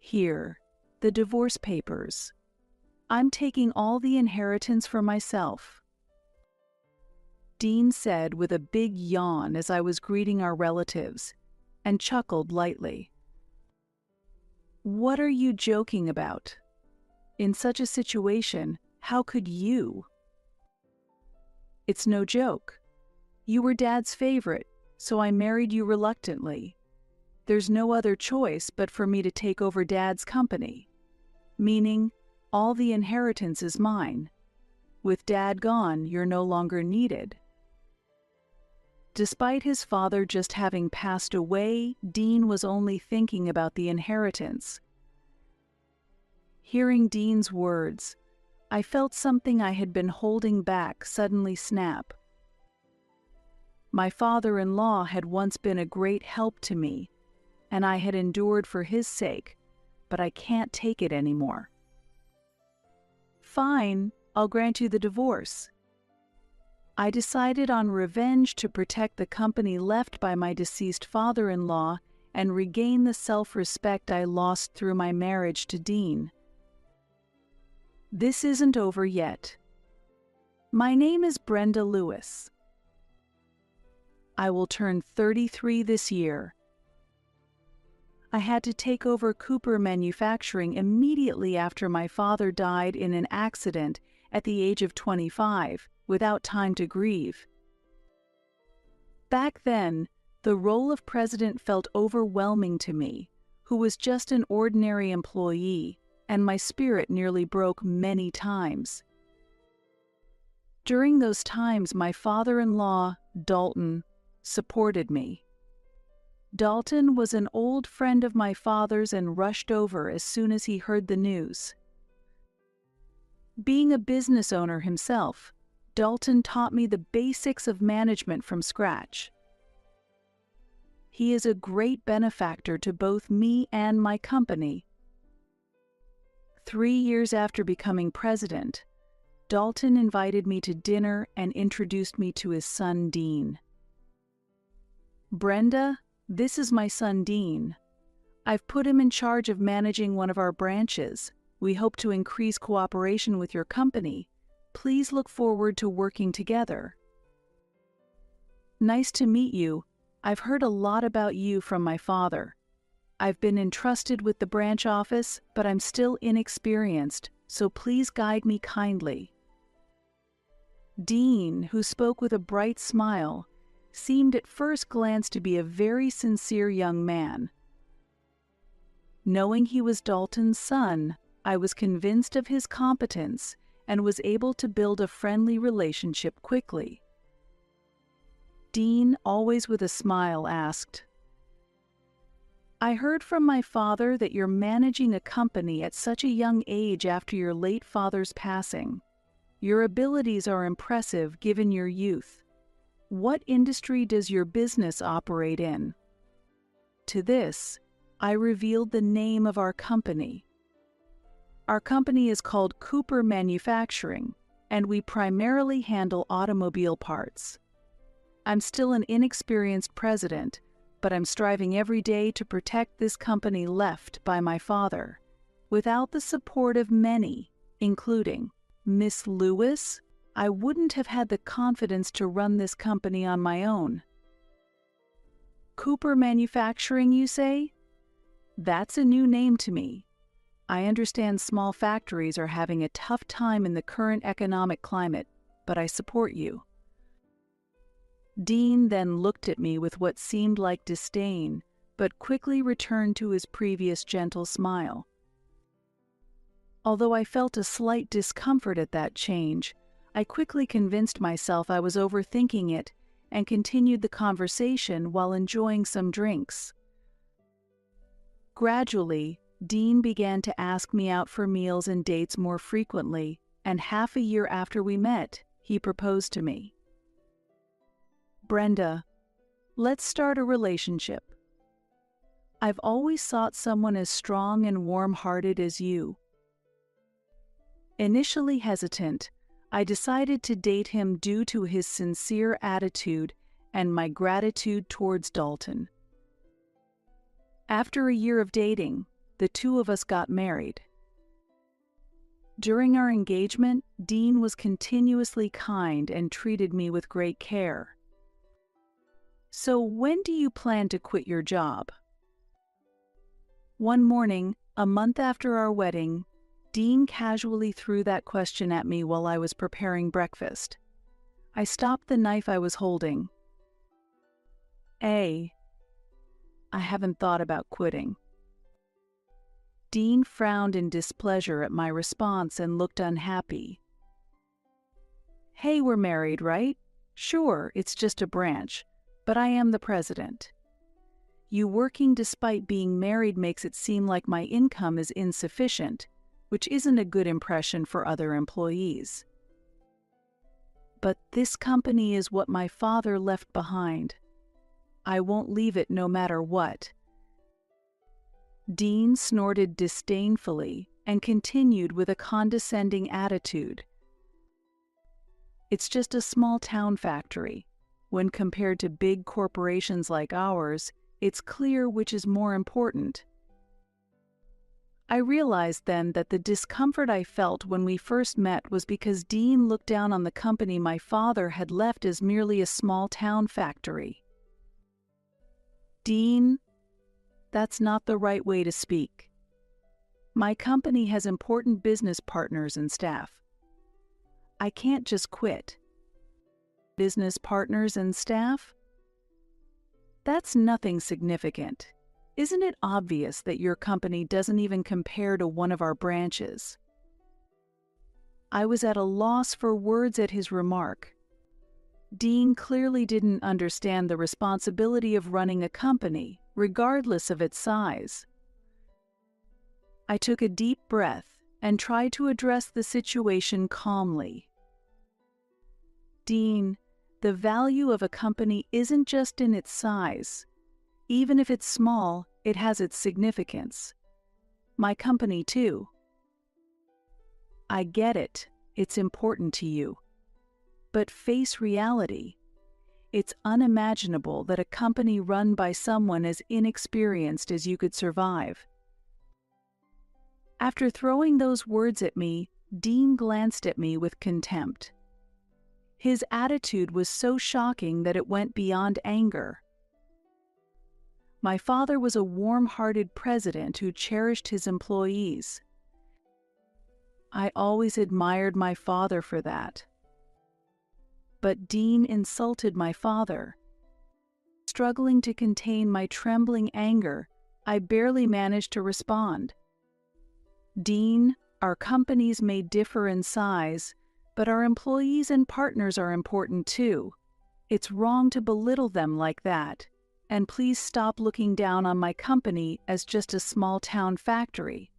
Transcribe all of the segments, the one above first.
Here, the divorce papers. I'm taking all the inheritance for myself." Dean said with a big yawn as I was greeting our relatives, and chuckled lightly. "What are you joking about? In such a situation, how could you?" "It's no joke. You were Dad's favorite, so I married you reluctantly. There's no other choice but for me to take over Dad's company. Meaning, all the inheritance is mine. With Dad gone, you're no longer needed." Despite his father just having passed away, Dean was only thinking about the inheritance. Hearing Dean's words, I felt something I had been holding back suddenly snap. My father-in-law had once been a great help to me, and I had endured for his sake, but I can't take it anymore. "Fine, I'll grant you the divorce." I decided on revenge to protect the company left by my deceased father-in-law and regain the self-respect I lost through my marriage to Dean. This isn't over yet. My name is Brenda Lewis. I will turn 33 this year. I had to take over Cooper Manufacturing immediately after my father died in an accident at the age of 25, without time to grieve. Back then, the role of president felt overwhelming to me, who was just an ordinary employee, and my spirit nearly broke many times. During those times, my father-in-law, Dalton, supported me. Dalton was an old friend of my father's and rushed over as soon as he heard the news. Being a business owner himself, Dalton taught me the basics of management from scratch. He is a great benefactor to both me and my company. 3 years after becoming president, Dalton invited me to dinner and introduced me to his son Dean. "Brenda, this is my son Dean. I've put him in charge of managing one of our branches. We hope to increase cooperation with your company. Please look forward to working together." "Nice to meet you. I've heard a lot about you from my father. I've been entrusted with the branch office, but I'm still inexperienced, so please guide me kindly." Dean, who spoke with a bright smile, seemed at first glance to be a very sincere young man. Knowing he was Dalton's son, I was convinced of his competence and was able to build a friendly relationship quickly. Dean, always with a smile, asked, "I heard from my father that you're managing a company at such a young age after your late father's passing. Your abilities are impressive given your youth. What industry does your business operate in?" To this, I revealed the name of our company. Our company is called Cooper Manufacturing, and we primarily handle automobile parts. I'm still an inexperienced president, but I'm striving every day to protect this company left by my father. Without the support of many, including Miss Lewis, I wouldn't have had the confidence to run this company on my own. Cooper Manufacturing, you say? That's a new name to me. I understand small factories are having a tough time in the current economic climate, but I support you. Dean then looked at me with what seemed like disdain, but quickly returned to his previous gentle smile. Although I felt a slight discomfort at that change, I quickly convinced myself I was overthinking it and continued the conversation while enjoying some drinks. Gradually, Dean began to ask me out for meals and dates more frequently, and half a year after we met, he proposed to me. "Brenda, let's start a relationship. I've always sought someone as strong and warm-hearted as you." Initially hesitant, I decided to date him due to his sincere attitude and my gratitude towards Dalton. After a year of dating, the two of us got married. During our engagement, Dean was continuously kind and treated me with great care. So when do you plan to quit your job? One morning, a month after our wedding, Dean casually threw that question at me while I was preparing breakfast. I stopped the knife I was holding. I haven't thought about quitting. Dean frowned in displeasure at my response and looked unhappy. Hey, we're married, right? Sure, it's just a branch, but I am the president. You working despite being married makes it seem like my income is insufficient, which isn't a good impression for other employees. But this company is what my father left behind. I won't leave it no matter what. Dean snorted disdainfully and continued with a condescending attitude. It's just a small-town factory. When compared to big corporations like ours, it's clear which is more important. I realized then that the discomfort I felt when we first met was because Dean looked down on the company my father had left as merely a small-town factory. Dean, that's not the right way to speak. My company has important business partners and staff. I can't just quit. Business partners and staff? That's nothing significant. Isn't it obvious that your company doesn't even compare to one of our branches? I was at a loss for words at his remark. Dean clearly didn't understand the responsibility of running a company, regardless of its size. I took a deep breath and tried to address the situation calmly. Dean, the value of a company isn't just in its size. Even if it's small, it has its significance. My company, too. I get it. It's important to you. But face reality. It's unimaginable that a company run by someone as inexperienced as you could survive. After throwing those words at me, Dean glanced at me with contempt. His attitude was so shocking that it went beyond anger. My father was a warm-hearted president who cherished his employees. I always admired my father for that. But Dean insulted my father. Struggling to contain my trembling anger, I barely managed to respond. Dean, our companies may differ in size, but our employees and partners are important too. It's wrong to belittle them like that, and please stop looking down on my company as just a small-town factory.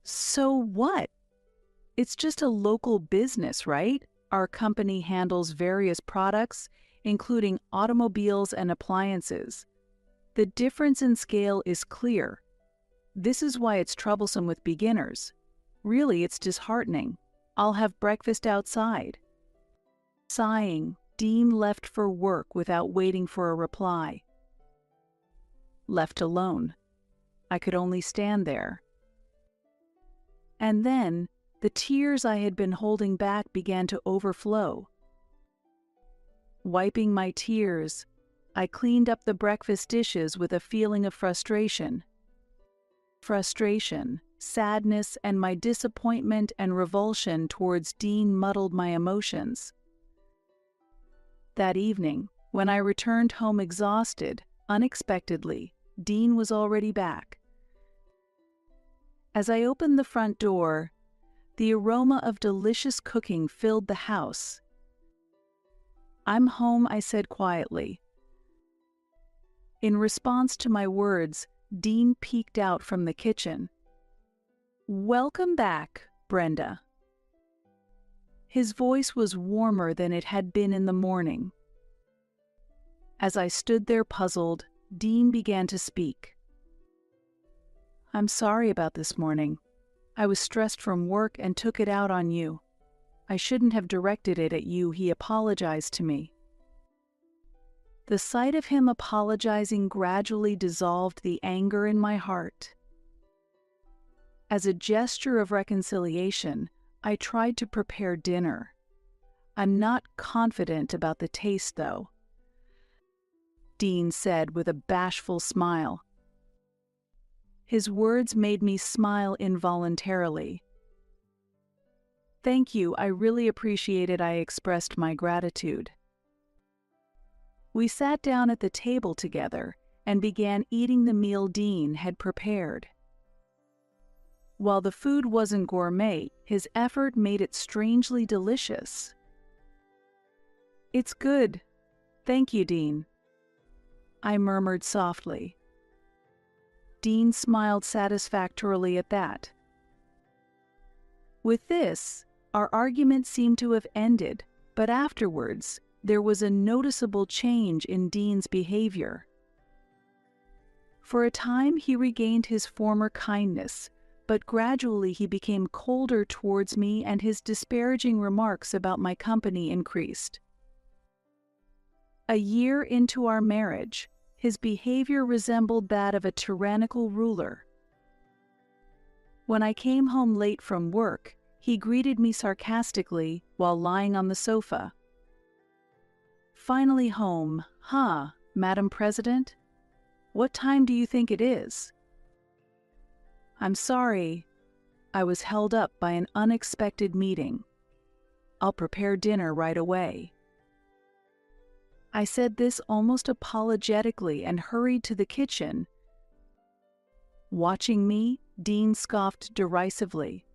So what? It's just a local business, right? Our company handles various products, including automobiles and appliances. The difference in scale is clear. This is why it's troublesome with beginners. Really, it's disheartening. I'll have breakfast outside. Sighing, Dean left for work without waiting for a reply. Left alone. I could only stand there. And then, the tears I had been holding back began to overflow. Wiping my tears, I cleaned up the breakfast dishes with a feeling of frustration. Frustration, sadness, and my disappointment and revulsion towards Dean muddled my emotions. That evening, when I returned home exhausted, unexpectedly, Dean was already back. As I opened the front door, the aroma of delicious cooking filled the house. "I'm home," I said quietly. In response to my words, Dean peeked out from the kitchen. "Welcome back, Brenda." His voice was warmer than it had been in the morning. As I stood there puzzled, Dean began to speak. "I'm sorry about this morning. I was stressed from work and took it out on you. I shouldn't have directed it at you," he apologized to me. The sight of him apologizing gradually dissolved the anger in my heart. As a gesture of reconciliation, I tried to prepare dinner. I'm not confident about the taste, though, Dean said with a bashful smile. His words made me smile involuntarily. Thank you, I really appreciate it, I expressed my gratitude. We sat down at the table together and began eating the meal Dean had prepared. While the food wasn't gourmet, his effort made it strangely delicious. It's good. Thank you, Dean, I murmured softly. Dean smiled satisfactorily at that. With this, our argument seemed to have ended, but afterwards, there was a noticeable change in Dean's behavior. For a time, he regained his former kindness, but gradually he became colder towards me and his disparaging remarks about my company increased. A year into our marriage, his behavior resembled that of a tyrannical ruler. When I came home late from work, he greeted me sarcastically while lying on the sofa. Finally home, huh, Madam President? What time do you think it is? I'm sorry, I was held up by an unexpected meeting. I'll prepare dinner right away. I said this almost apologetically and hurried to the kitchen. Watching me, Dean scoffed derisively.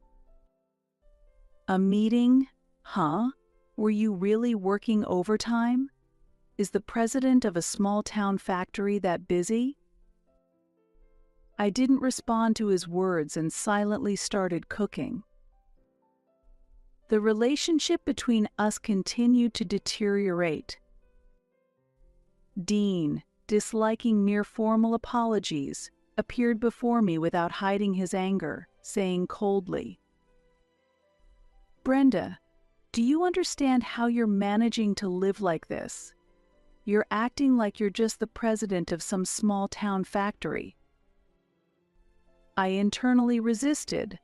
A meeting? Huh? Were you really working overtime? Is the president of a small-town factory that busy? I didn't respond to his words and silently started cooking. The relationship between us continued to deteriorate. Dean, disliking mere formal apologies, appeared before me without hiding his anger, saying coldly, "Brenda, do you understand how you're managing to live like this? You're acting like you're just the president of some small-town factory." I internally resisted,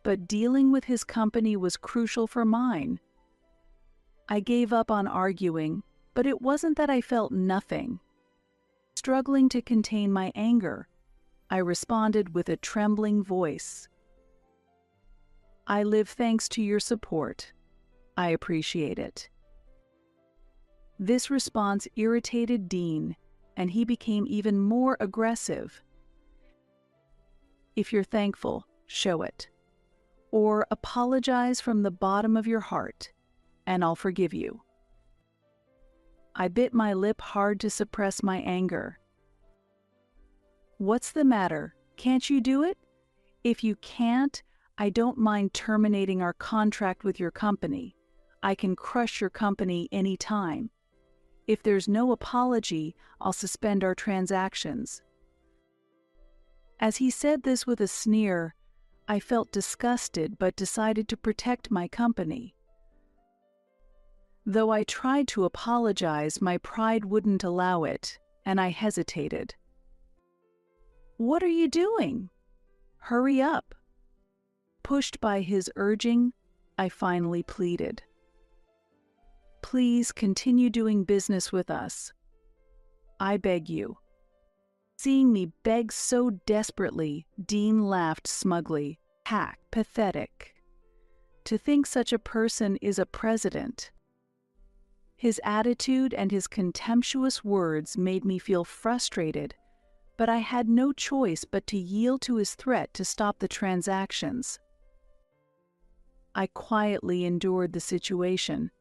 but dealing with his company was crucial for mine. I gave up on arguing, but it wasn't that I felt nothing. Struggling to contain my anger, I responded with a trembling voice. I live thanks to your support. I appreciate it. This response irritated Dean, and he became even more aggressive. If you're thankful, show it. Or apologize from the bottom of your heart, and I'll forgive you. I bit my lip hard to suppress my anger. What's the matter? Can't you do it? If you can't, I don't mind terminating our contract with your company. I can crush your company any time. If there's no apology, I'll suspend our transactions. As he said this with a sneer, I felt disgusted but decided to protect my company. Though I tried to apologize, my pride wouldn't allow it, and I hesitated. What are you doing? Hurry up. Pushed by his urging, I finally pleaded. Please continue doing business with us. I beg you. Seeing me beg so desperately, Dean laughed smugly. Hack, pathetic. To think such a person is a president. His attitude and his contemptuous words made me feel frustrated, but I had no choice but to yield to his threat to stop the transactions. I quietly endured the situation.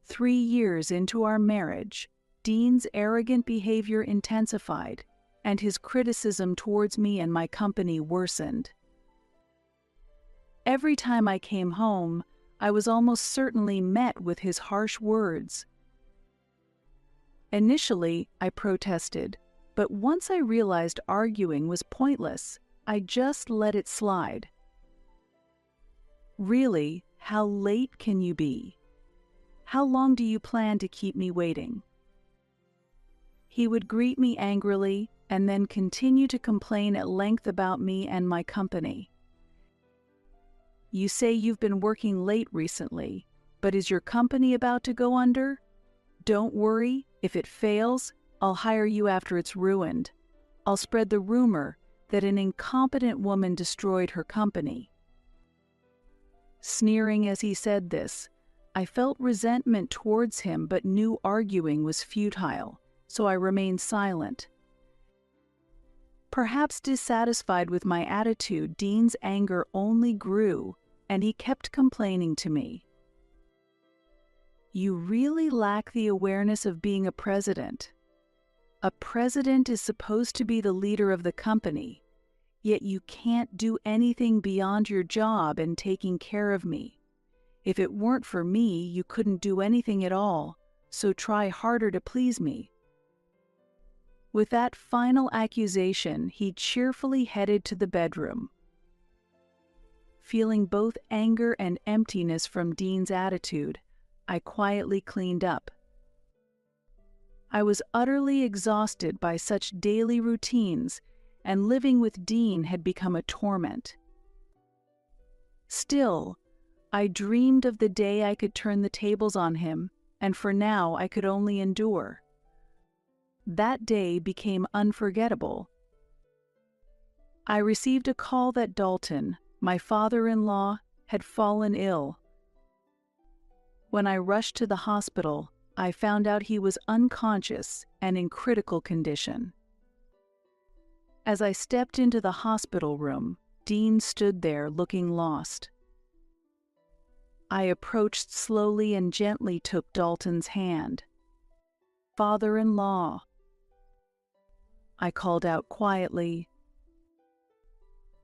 3 years into our marriage, Dean's arrogant behavior intensified, and his criticism towards me and my company worsened. Every time I came home, I was almost certainly met with his harsh words. Initially, I protested, but once I realized arguing was pointless, I just let it slide. Really, how late can you be? How long do you plan to keep me waiting? He would greet me angrily, and then continue to complain at length about me and my company. You say you've been working late recently, but is your company about to go under? Don't worry, if it fails, I'll hire you after it's ruined. I'll spread the rumor that an incompetent woman destroyed her company. Sneering as he said this, I felt resentment towards him but knew arguing was futile, so I remained silent. Perhaps dissatisfied with my attitude, Dean's anger only grew, and he kept complaining to me. You really lack the awareness of being a president. A president is supposed to be the leader of the company, yet you can't do anything beyond your job and taking care of me. If it weren't for me, you couldn't do anything at all, so try harder to please me. With that final accusation, he cheerfully headed to the bedroom. Feeling both anger and emptiness from Dean's attitude, I quietly cleaned up. I was utterly exhausted by such daily routines, and living with Dean had become a torment. Still, I dreamed of the day I could turn the tables on him, and for now I could only endure. That day became unforgettable. I received a call that Dalton, my father-in-law, had fallen ill. When I rushed to the hospital, I found out he was unconscious and in critical condition. As I stepped into the hospital room, Dean stood there looking lost. I approached slowly and gently took Dalton's hand. "Father-in-law," I called out quietly.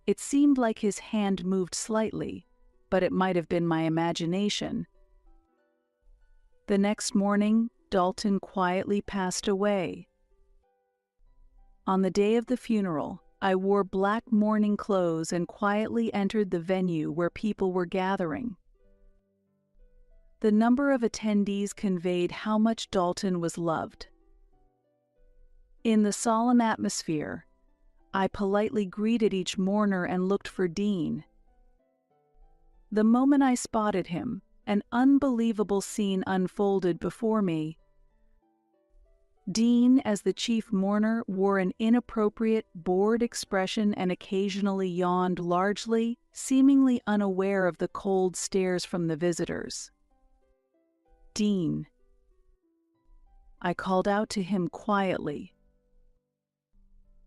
It seemed like his hand moved slightly, but it might have been my imagination. The next morning, Dalton quietly passed away. On the day of the funeral, I wore black mourning clothes and quietly entered the venue where people were gathering. The number of attendees conveyed how much Dalton was loved. In the solemn atmosphere, I politely greeted each mourner and looked for Dean. The moment I spotted him, an unbelievable scene unfolded before me. Dean, as the chief mourner, wore an inappropriate, bored expression and occasionally yawned largely, seemingly unaware of the cold stares from the visitors. "Dean," I called out to him quietly.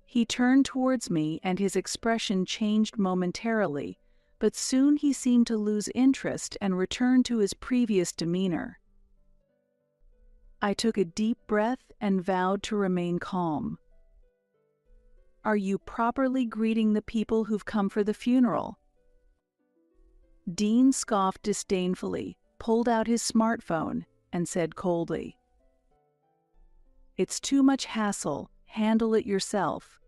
He turned towards me and his expression changed momentarily, but soon he seemed to lose interest and return to his previous demeanor. I took a deep breath and vowed to remain calm. "Are you properly greeting the people who've come for the funeral?" Dean scoffed disdainfully, pulled out his smartphone, and said coldly, "It's too much hassle, handle it yourself."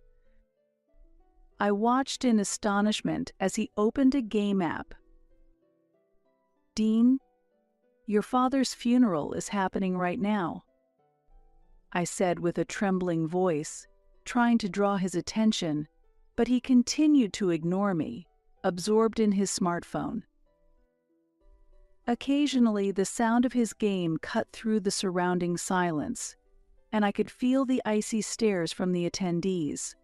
I watched in astonishment as he opened a game app. "Dean, your father's funeral is happening right now," I said with a trembling voice, trying to draw his attention, but he continued to ignore me, absorbed in his smartphone. Occasionally, the sound of his game cut through the surrounding silence, and I could feel the icy stares from the attendees.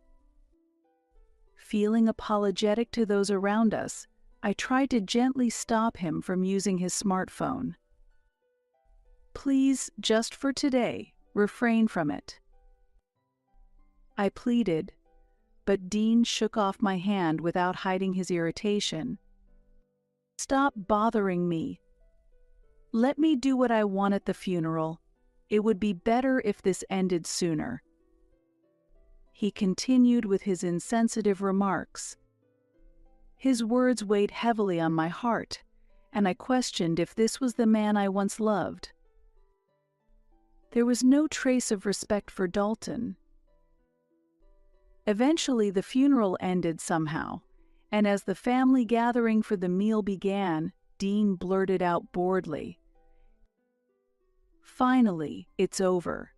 Feeling apologetic to those around us, I tried to gently stop him from using his smartphone. "Please, just for today, refrain from it," I pleaded, but Dean shook off my hand without hiding his irritation. "Stop bothering me. Let me do what I want at the funeral. It would be better if this ended sooner." He continued with his insensitive remarks. His words weighed heavily on my heart, and I questioned if this was the man I once loved. There was no trace of respect for Dalton. Eventually, the funeral ended somehow, and as the family gathering for the meal began, Dean blurted out boredly, "Finally, it's over.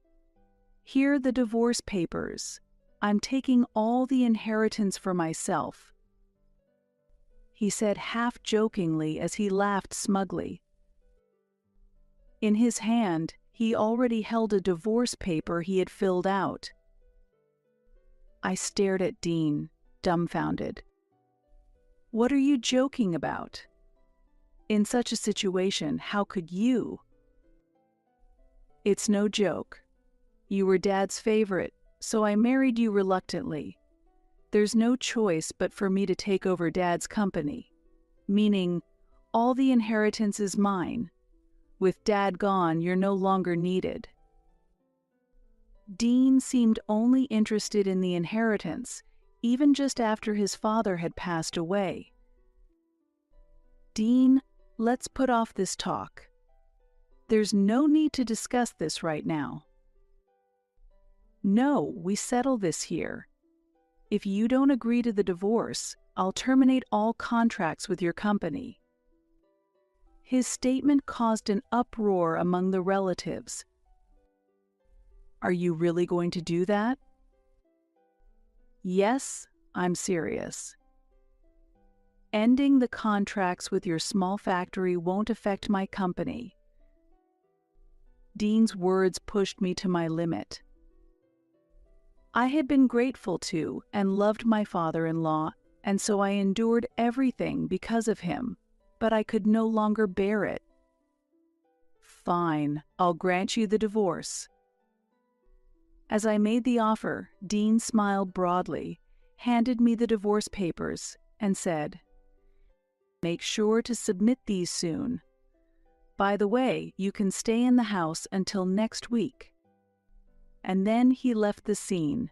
Here are the divorce papers. I'm taking all the inheritance for myself," he said half-jokingly as he laughed smugly. In his hand, he already held a divorce paper he had filled out. I stared at Dean, dumbfounded. "What are you joking about? In such a situation, how could you?" "It's no joke. You were Dad's favorite, so I married you reluctantly. There's no choice but for me to take over Dad's company, meaning all the inheritance is mine. With Dad gone, you're no longer needed." Dean seemed only interested in the inheritance, even just after his father had passed away. "Dean, let's put off this talk. There's no need to discuss this right now." "No, we settle this here. If you don't agree to the divorce, I'll terminate all contracts with your company." His statement caused an uproar among the relatives. "Are you really going to do that?" "Yes, I'm serious. Ending the contracts with your small factory won't affect my company." Dean's words pushed me to my limit. I had been grateful to and loved my father-in-law, and so I endured everything because of him, but I could no longer bear it. "Fine, I'll grant you the divorce." As I made the offer, Dean smiled broadly, handed me the divorce papers, and said, "Make sure to submit these soon. By the way, you can stay in the house until next week." And then he left the scene.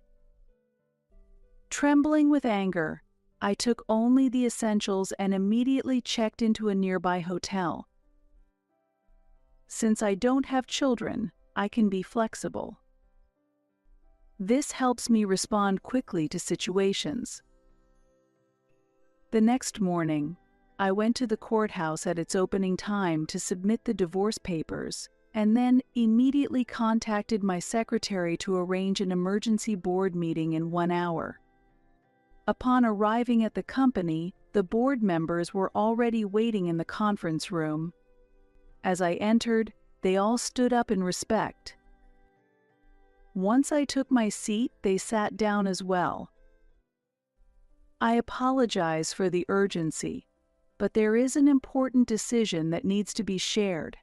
Trembling with anger, I took only the essentials and immediately checked into a nearby hotel. Since I don't have children, I can be flexible. This helps me respond quickly to situations. The next morning, I went to the courthouse at its opening time to submit the divorce papers, and then immediately contacted my secretary to arrange an emergency board meeting in 1 hour. Upon arriving at the company, the board members were already waiting in the conference room. As I entered, they all stood up in respect. Once I took my seat, they sat down as well. I apologize for the urgency, but there is an important decision that needs to be shared.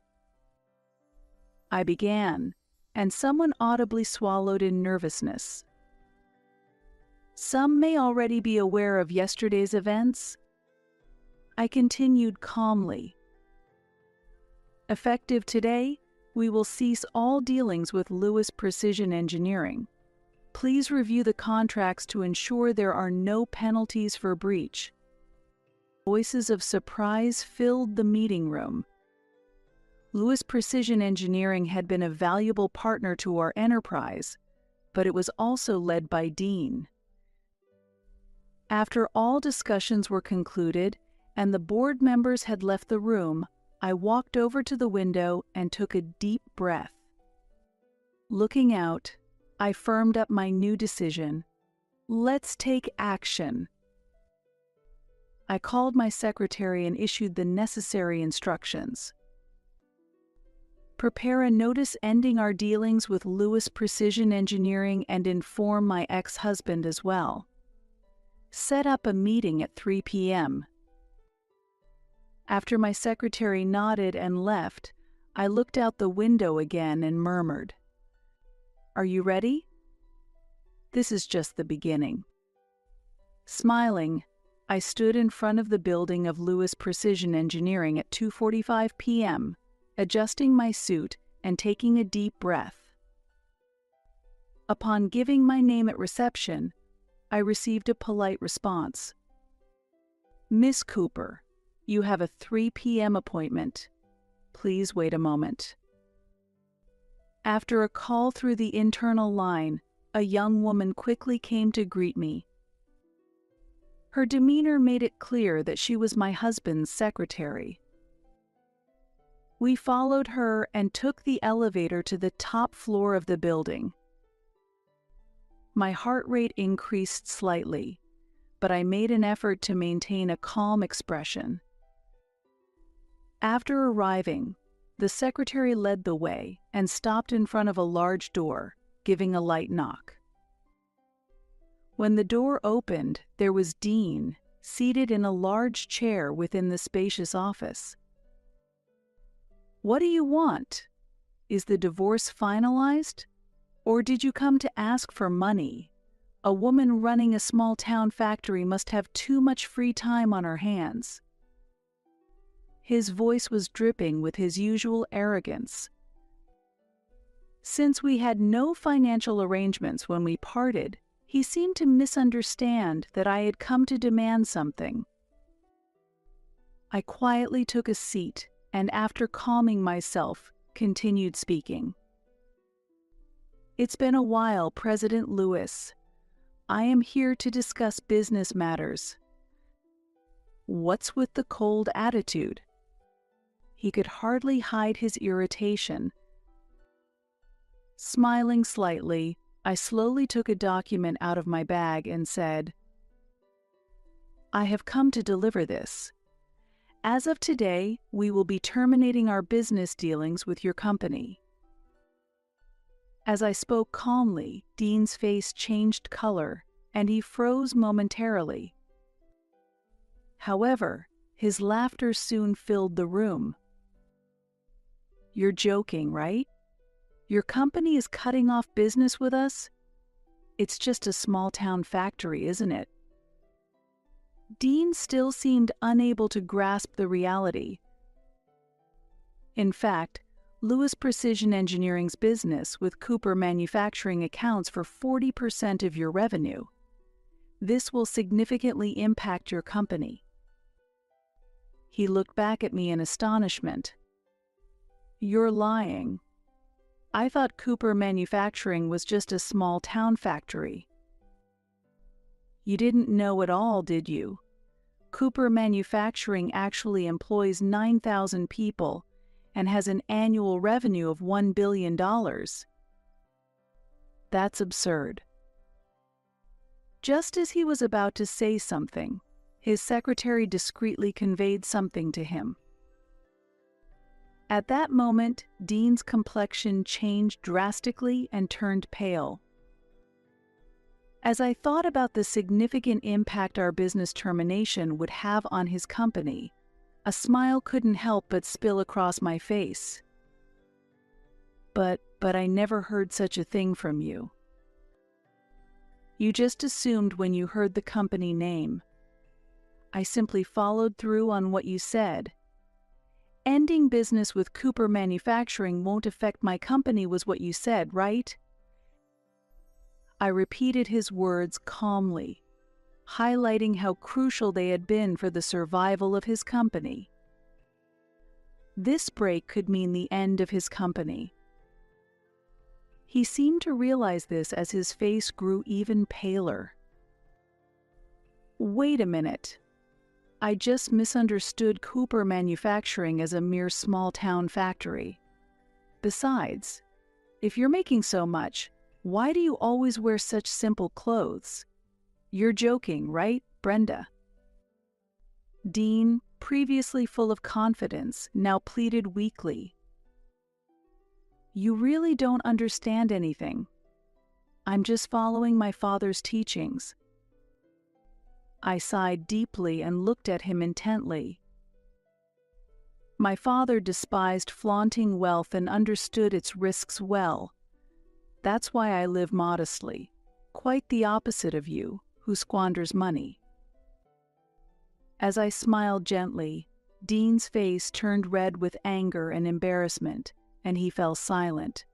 I began, and someone audibly swallowed in nervousness. Some may already be aware of yesterday's events. I continued calmly. Effective today, we will cease all dealings with Lewis Precision Engineering. Please review the contracts to ensure there are no penalties for breach. Voices of surprise filled the meeting room. Lewis Precision Engineering had been a valuable partner to our enterprise, but it was also led by Dean. After all discussions were concluded and the board members had left the room, I walked over to the window and took a deep breath. Looking out, I firmed up my new decision. Let's take action. I called my secretary and issued the necessary instructions. Prepare a notice ending our dealings with Lewis Precision Engineering and inform my ex-husband as well. Set up a meeting at 3 p.m. After my secretary nodded and left, I looked out the window again and murmured, "Are you ready? This is just the beginning." Smiling, I stood in front of the building of Lewis Precision Engineering at 2:45 p.m., adjusting my suit and taking a deep breath. Upon giving my name at reception, I received a polite response. "Miss Cooper, you have a 3 p.m. appointment. Please wait a moment." After a call through the internal line, a young woman quickly came to greet me. Her demeanor made it clear that she was my husband's secretary. We followed her and took the elevator to the top floor of the building. My heart rate increased slightly, but I made an effort to maintain a calm expression. After arriving, the secretary led the way and stopped in front of a large door, giving a light knock. When the door opened, there was Dean, seated in a large chair within the spacious office. "What do you want? Is the divorce finalized? Or did you come to ask for money? A woman running a small-town factory must have too much free time on her hands." His voice was dripping with his usual arrogance. Since we had no financial arrangements when we parted, he seemed to misunderstand that I had come to demand something. I quietly took a seat and, after calming myself, continued speaking. "It's been a while, President Lewis. I am here to discuss business matters." What's with the cold attitude? He could hardly hide his irritation. Smiling slightly, I slowly took a document out of my bag and said, "I have come to deliver this. As of today, we will be terminating our business dealings with your company." As I spoke calmly, Dean's face changed color, and he froze momentarily. However, his laughter soon filled the room. "You're joking, right? Your company is cutting off business with us? It's just a small-town factory, isn't it?" Dean still seemed unable to grasp the reality. In fact, Lewis Precision Engineering's business with Cooper Manufacturing accounts for 40% of your revenue. This will significantly impact your company. He looked back at me in astonishment. "You're lying. I thought Cooper Manufacturing was just a small-town factory." "You didn't know at all, did you? Cooper Manufacturing actually employs 9,000 people and has an annual revenue of $1 billion. That's absurd." Just as he was about to say something, his secretary discreetly conveyed something to him. At that moment, Dean's complexion changed drastically and turned pale. As I thought about the significant impact our business termination would have on his company, a smile couldn't help but spill across my face. But I never heard such a thing from you. You just assumed when you heard the company name. I simply followed through on what you said. Ending business with Cooper Manufacturing won't affect my company was what you said, right? I repeated his words calmly, highlighting how crucial they had been for the survival of his company. This break could mean the end of his company. He seemed to realize this as his face grew even paler. "Wait a minute. I just misunderstood Cooper Manufacturing as a mere small-town factory. Besides, if you're making so much, why do you always wear such simple clothes? You're joking, right, Brenda?" Dean, previously full of confidence, now pleaded weakly. "You really don't understand anything. I'm just following my father's teachings." I sighed deeply and looked at him intently. My father despised flaunting wealth and understood its risks well. That's why I live modestly, quite the opposite of you, who squanders money. As I smiled gently, Dean's face turned red with anger and embarrassment, and he fell silent.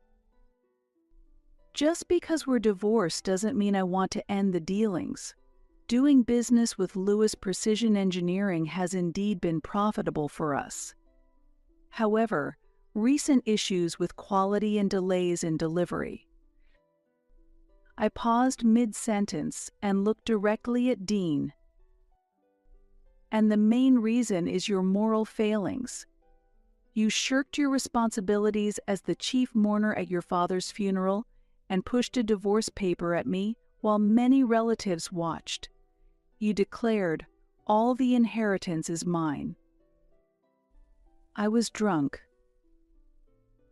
Just because we're divorced doesn't mean I want to end the dealings. Doing business with Lewis Precision Engineering has indeed been profitable for us. However, recent issues with quality and delays in delivery. I paused mid-sentence and looked directly at Dean. "And the main reason is your moral failings. You shirked your responsibilities as the chief mourner at your father's funeral and pushed a divorce paper at me while many relatives watched. You declared, "All the inheritance is mine." I was drunk.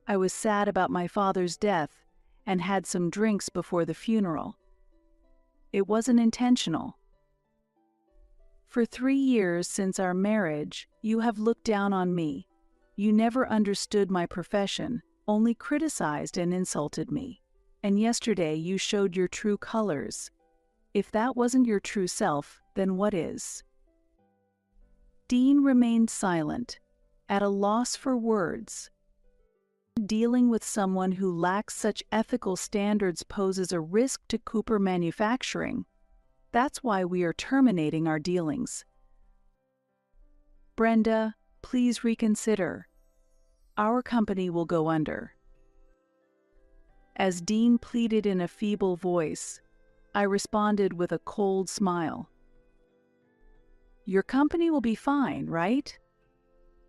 I was sad about my father's death and had some drinks before the funeral. It wasn't intentional. For 3 years since our marriage, you have looked down on me. You never understood my profession, only criticized and insulted me. And yesterday you showed your true colors. If that wasn't your true self, then what is? Dean remained silent, at a loss for words. Dealing with someone who lacks such ethical standards poses a risk to Cooper Manufacturing. That's why we are terminating our dealings. Brenda, please reconsider. Our company will go under. As Dean pleaded in a feeble voice, I responded with a cold smile. Your company will be fine, right?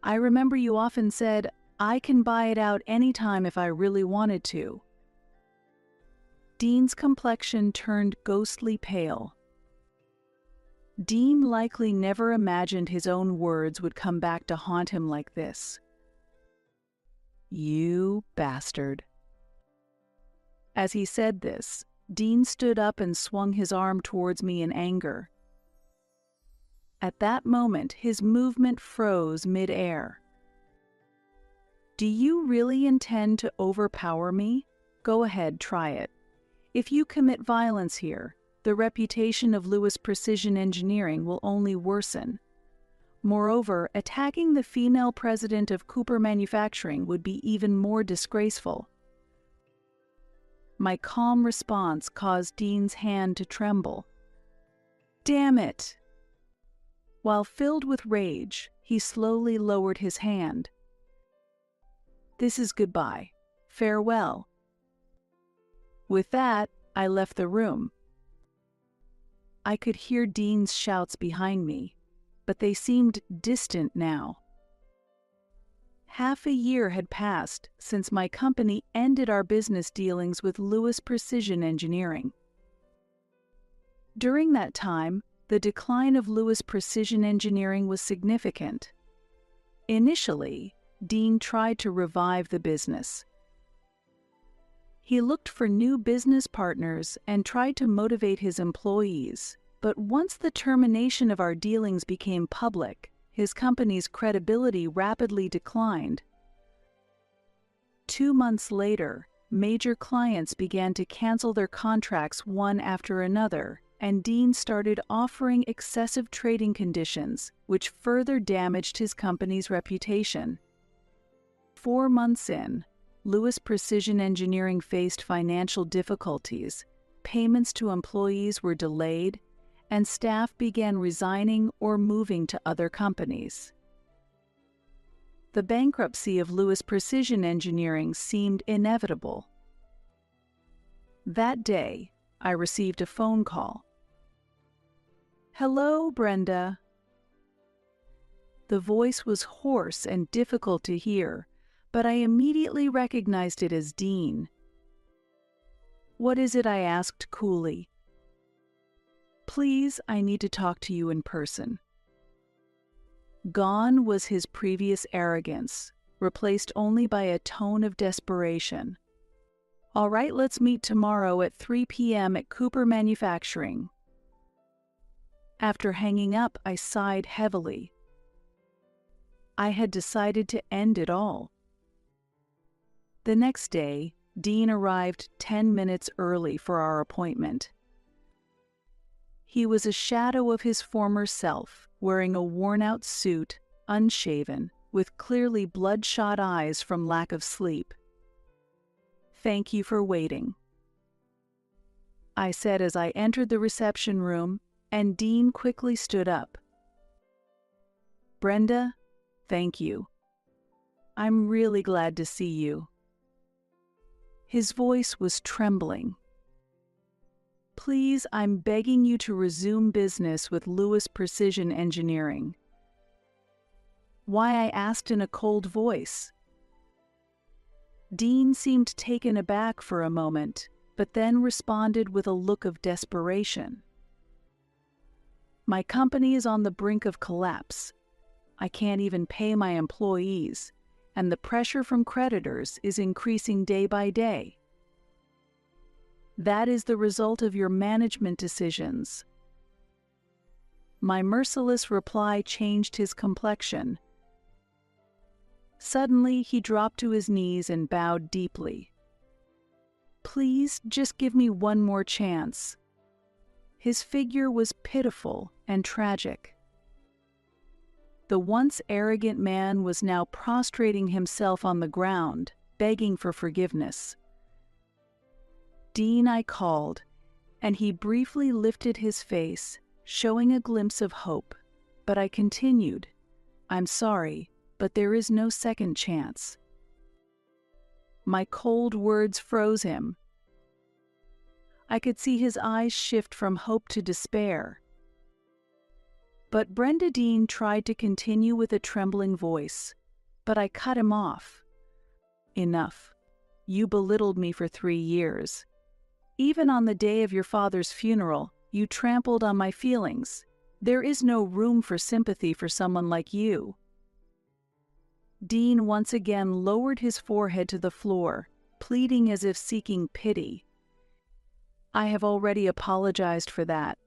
I remember you often said, I can buy it out anytime if I really wanted to. Dean's complexion turned ghostly pale. Dean likely never imagined his own words would come back to haunt him like this. You bastard. As he said this, Dean stood up and swung his arm towards me in anger. At that moment, his movement froze mid-air. Do you really intend to overpower me? Go ahead, try it. If you commit violence here, the reputation of Lewis Precision Engineering will only worsen. Moreover, attacking the female president of Cooper Manufacturing would be even more disgraceful. My calm response caused Dean's hand to tremble. Damn it! While filled with rage, he slowly lowered his hand. This is goodbye. Farewell. With that, I left the room. I could hear Dean's shouts behind me, but they seemed distant now. Half a year had passed since my company ended our business dealings with Lewis Precision Engineering. During that time, the decline of Lewis Precision Engineering was significant. Initially, Dean tried to revive the business. He looked for new business partners and tried to motivate his employees, but once the termination of our dealings became public, his company's credibility rapidly declined. 2 months later, major clients began to cancel their contracts one after another, and Dean started offering excessive trading conditions, which further damaged his company's reputation. 4 months in, Lewis Precision Engineering faced financial difficulties, payments to employees were delayed, and staff began resigning or moving to other companies. The bankruptcy of Lewis Precision Engineering seemed inevitable. That day, I received a phone call. Hello, Brenda. The voice was hoarse and difficult to hear, but I immediately recognized it as Dean. What is it? I asked coolly. Please, I need to talk to you in person. Gone was his previous arrogance, replaced only by a tone of desperation. All right, let's meet tomorrow at 3 p.m. at Cooper Manufacturing. After hanging up, I sighed heavily. I had decided to end it all. The next day, Dean arrived 10 minutes early for our appointment. He was a shadow of his former self, wearing a worn-out suit, unshaven, with clearly bloodshot eyes from lack of sleep. Thank you for waiting, I said as I entered the reception room, and Dean quickly stood up. Brenda, thank you. I'm really glad to see you. His voice was trembling. Please, I'm begging you to resume business with Lewis Precision Engineering. Why? I asked in a cold voice. Dean seemed taken aback for a moment, but then responded with a look of desperation. My company is on the brink of collapse. I can't even pay my employees, and the pressure from creditors is increasing day by day. That is the result of your management decisions. My merciless reply changed his complexion. Suddenly, he dropped to his knees and bowed deeply. Please, just give me one more chance. His figure was pitiful and tragic. The once arrogant man was now prostrating himself on the ground, begging for forgiveness. Dean, I called, and he briefly lifted his face, showing a glimpse of hope, but I continued, I'm sorry, but there is no second chance. My cold words froze him. I could see his eyes shift from hope to despair. But Brenda Dean tried to continue with a trembling voice, but I cut him off. Enough. You belittled me for 3 years. Even on the day of your father's funeral, you trampled on my feelings. There is no room for sympathy for someone like you. Dean once again lowered his forehead to the floor, pleading as if seeking pity. I have already apologized for that.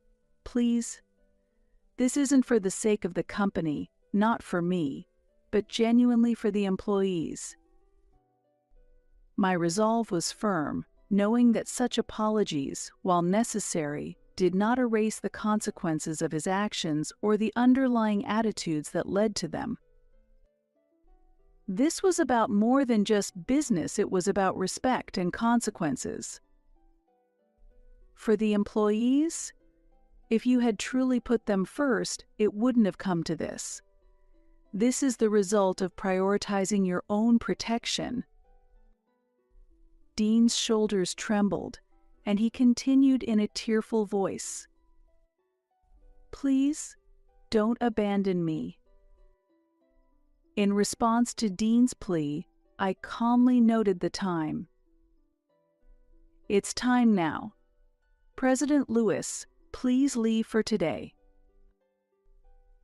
Please. This isn't for the sake of the company, not for me, but genuinely for the employees. My resolve was firm, knowing that such apologies, while necessary, did not erase the consequences of his actions or the underlying attitudes that led to them. This was about more than just business, it was about respect and consequences. For the employees, if you had truly put them first, it wouldn't have come to this. This is the result of prioritizing your own protection. Dean's shoulders trembled, and he continued in a tearful voice. Please, don't abandon me. In response to Dean's plea, I calmly noted the time. It's time now. President Lewis, please leave for today.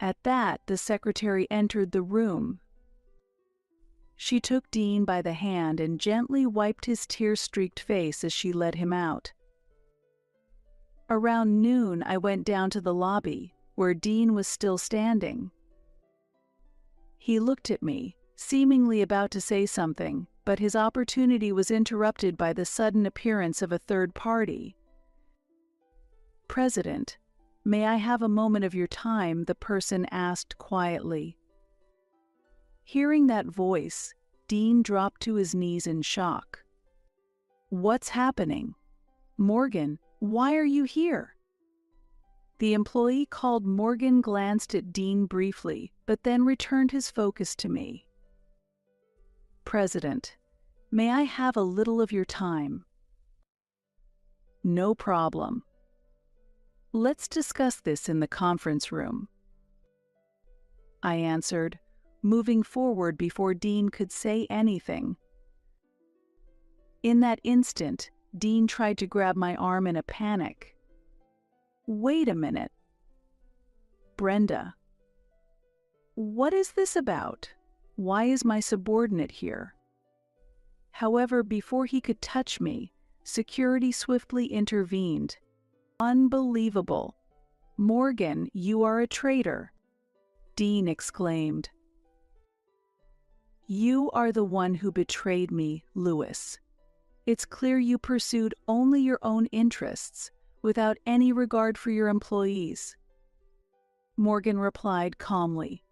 At that, the secretary entered the room. She took Dean by the hand and gently wiped his tear-streaked face as she led him out. Around noon, I went down to the lobby, where Dean was still standing. He looked at me, seemingly about to say something, but his opportunity was interrupted by the sudden appearance of a third party. President, may I have a moment of your time? The person asked quietly. Hearing that voice, Dean dropped to his knees in shock. What's happening? Morgan, why are you here? The employee called Morgan glanced at Dean briefly, but then returned his focus to me. President, may I have a little of your time? No problem. Let's discuss this in the conference room. I answered, moving forward before Dean could say anything. In that instant, Dean tried to grab my arm in a panic. Wait a minute. Brenda. What is this about? Why is my subordinate here? However, before he could touch me, security swiftly intervened. Unbelievable. Morgan, you are a traitor. Dean exclaimed. You are the one who betrayed me, Lewis. It's clear you pursued only your own interests, without any regard for your employees. Morgan replied calmly.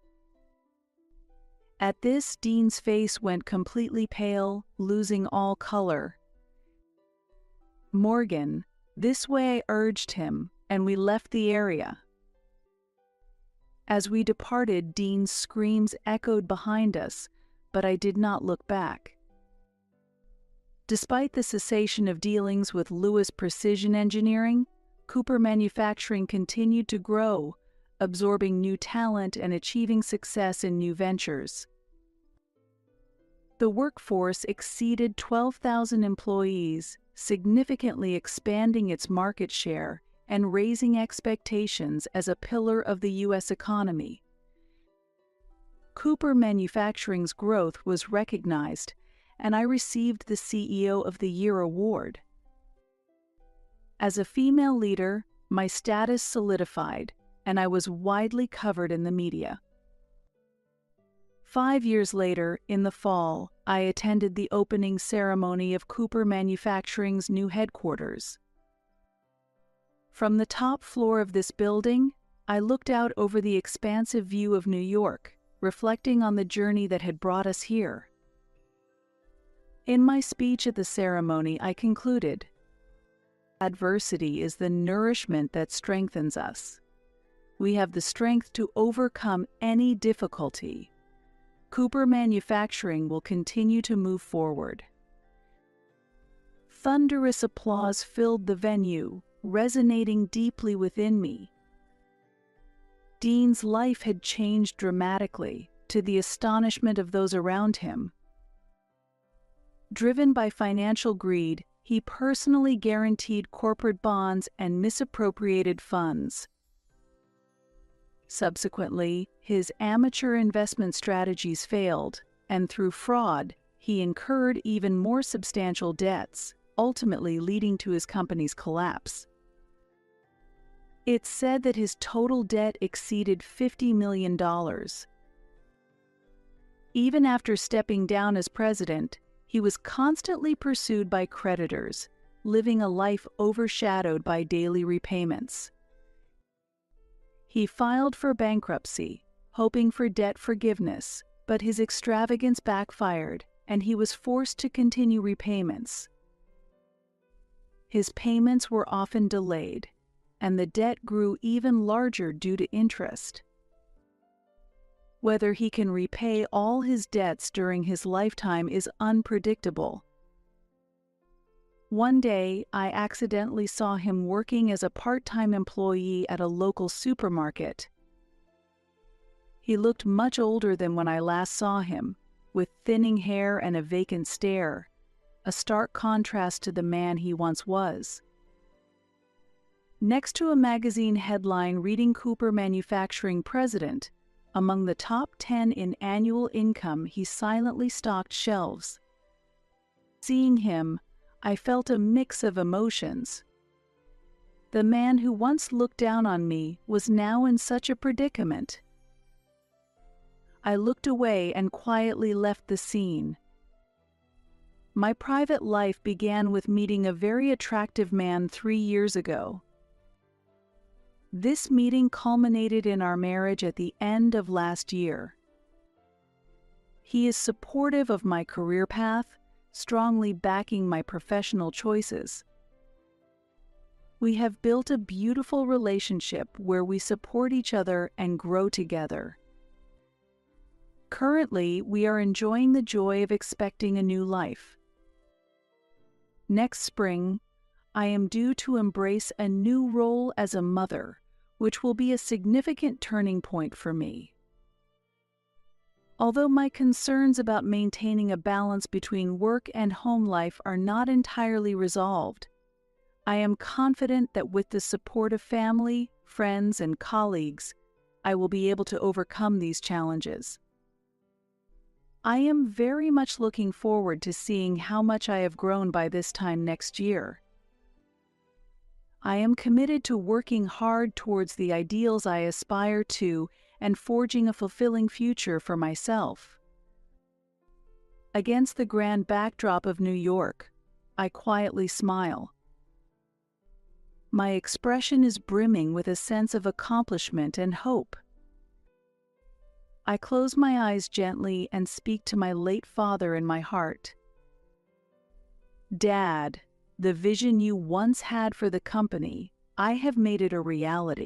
At this, Dean's face went completely pale, losing all color. Morgan, this way, I urged him, and we left the area. As we departed, Dean's screams echoed behind us, but I did not look back. Despite the cessation of dealings with Lewis Precision Engineering, Cooper Manufacturing continued to grow, absorbing new talent and achieving success in new ventures. The workforce exceeded 12,000 employees, significantly expanding its market share and raising expectations as a pillar of the U.S. economy. Cooper Manufacturing's growth was recognized, and I received the CEO of the Year award. As a female leader, my status solidified, and I was widely covered in the media. 5 years later, in the fall, I attended the opening ceremony of Cooper Manufacturing's new headquarters. From the top floor of this building, I looked out over the expansive view of New York, reflecting on the journey that had brought us here. In my speech at the ceremony, I concluded, "Adversity is the nourishment that strengthens us. We have the strength to overcome any difficulty. Cooper Manufacturing will continue to move forward." Thunderous applause filled the venue, resonating deeply within me. Dean's life had changed dramatically, to the astonishment of those around him. Driven by financial greed, he personally guaranteed corporate bonds and misappropriated funds. Subsequently, his amateur investment strategies failed, and through fraud, he incurred even more substantial debts, ultimately leading to his company's collapse. It's said that his total debt exceeded $50 million. Even after stepping down as president, he was constantly pursued by creditors, living a life overshadowed by daily repayments. He filed for bankruptcy, hoping for debt forgiveness, but his extravagance backfired, and he was forced to continue repayments. His payments were often delayed, and the debt grew even larger due to interest. Whether he can repay all his debts during his lifetime is unpredictable. One day, I accidentally saw him working as a part-time employee at a local supermarket. He looked much older than when I last saw him, with thinning hair and a vacant stare, a stark contrast to the man he once was. Next to a magazine headline reading Cooper Manufacturing President, among the top 10 in annual income, he silently stocked shelves. Seeing him, I felt a mix of emotions. The man who once looked down on me was now in such a predicament. I looked away and quietly left the scene. My private life began with meeting a very attractive man 3 years ago. This meeting culminated in our marriage at the end of last year. He is supportive of my career path, strongly backing my professional choices. We have built a beautiful relationship where we support each other and grow together. Currently, we are enjoying the joy of expecting a new life. Next spring, I am due to embrace a new role as a mother, which will be a significant turning point for me. Although my concerns about maintaining a balance between work and home life are not entirely resolved, I am confident that with the support of family, friends, and colleagues, I will be able to overcome these challenges. I am very much looking forward to seeing how much I have grown by this time next year. I am committed to working hard towards the ideals I aspire to and forging a fulfilling future for myself. Against the grand backdrop of New York, I quietly smile. My expression is brimming with a sense of accomplishment and hope. I close my eyes gently and speak to my late father in my heart. Dad, the vision you once had for the company, I have made it a reality.